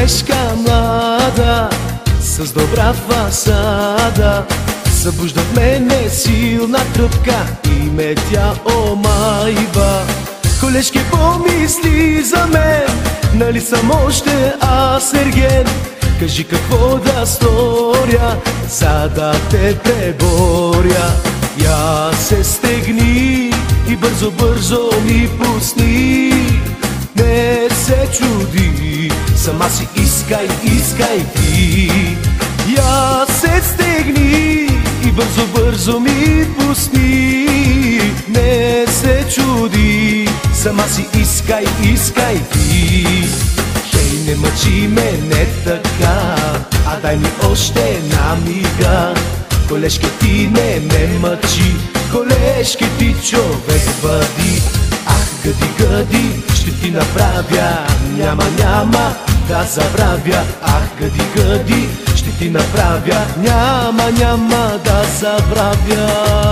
колежка млада, с добра фасада, събужда в мене силна тръпка и ме тя омайва. Колежке, помисли за мен, нали съм още аз ерген? Кажи какво да сторя, за да те преборя. Я се стегни и бързо, бързо ми пусни. Не се чуди, сама си искай, искай ти. Я се стегни и бързо, бързо ми пусни. Не се чуди, сама си искай, искай ти. Хей, не мъчи ме, не така, а дай ми още една мига. Колежке, ти не ме мъчи, колежке, ти човек бъди. Ах, гъди, гъди, ще ти направя, няма, няма да забравя. Ах, гъди, гъди, ще ти направя, няма, няма да забравя.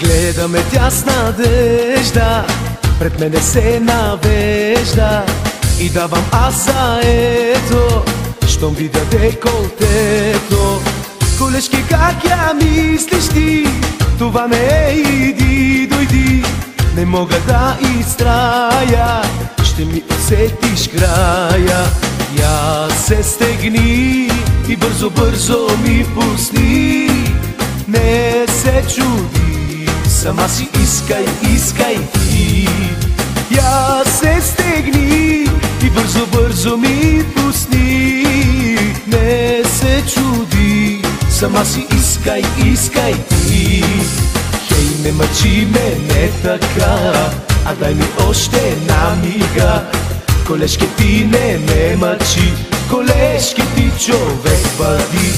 Гледаме тя с надежда, пред мене се навежда и давам аз за ето, щом видя деколтето. Колежке, как я мислиш ти? Това не е иди, дойди. Не мога да изтрая, ще ми усетиш края. Я се стегни и бързо, бързо ми пусни. Не се чуди, сама си искай, искай ти. Я се стегни и бързо, бързо ми пусни. Не се чуди, сама си искай, искай ти. Хей, не мъчи ме, не така, а дай ми още една мига. Колежке, ти не ме мъчи, колежке, ти човек бъди.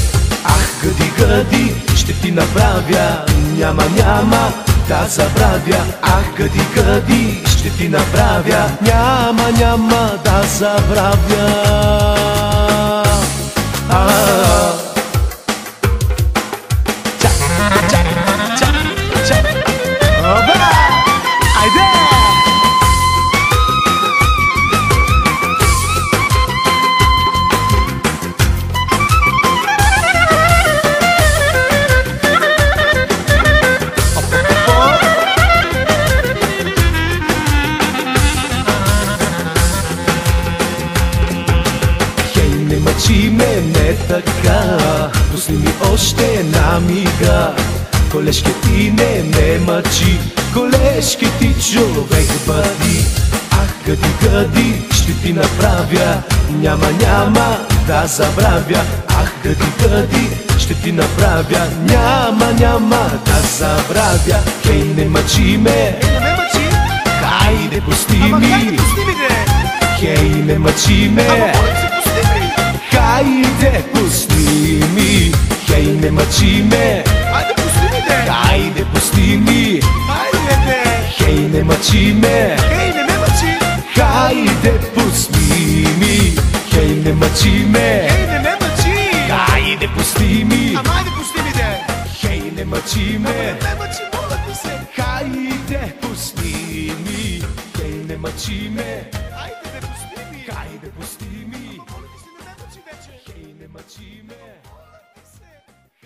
Ах, гъди, гъди, ще ти направя, няма, няма да забравя. Ах, гъди, гъди, ще ти направя, няма, няма да забравя. Чак, чак, чак, чак. Оба! Айде! Не мъчи ме, не така, пусни ми още една мига. Колежке, ти не ме мъчи, колежке, ти човек бъди. Ах, гъди, гъди, ще ти направя, няма, няма да забравя. Ах, гъди, гъди, ще ти направя, няма, няма да забравя. Хей, не мъчи ме, хайде пусти ми. Хей, не мъчи ме, хайде пусти ми. Хей, не мъчи ме, хайде пусти ми. Хайде пусти ми. Хей, не мъчи ме, хайде пусти ми. Хей, не мъчи ме, хайде пусти ми. Хей, не мъчи ме, хайде пусти ми. Хей, не мъчи ме.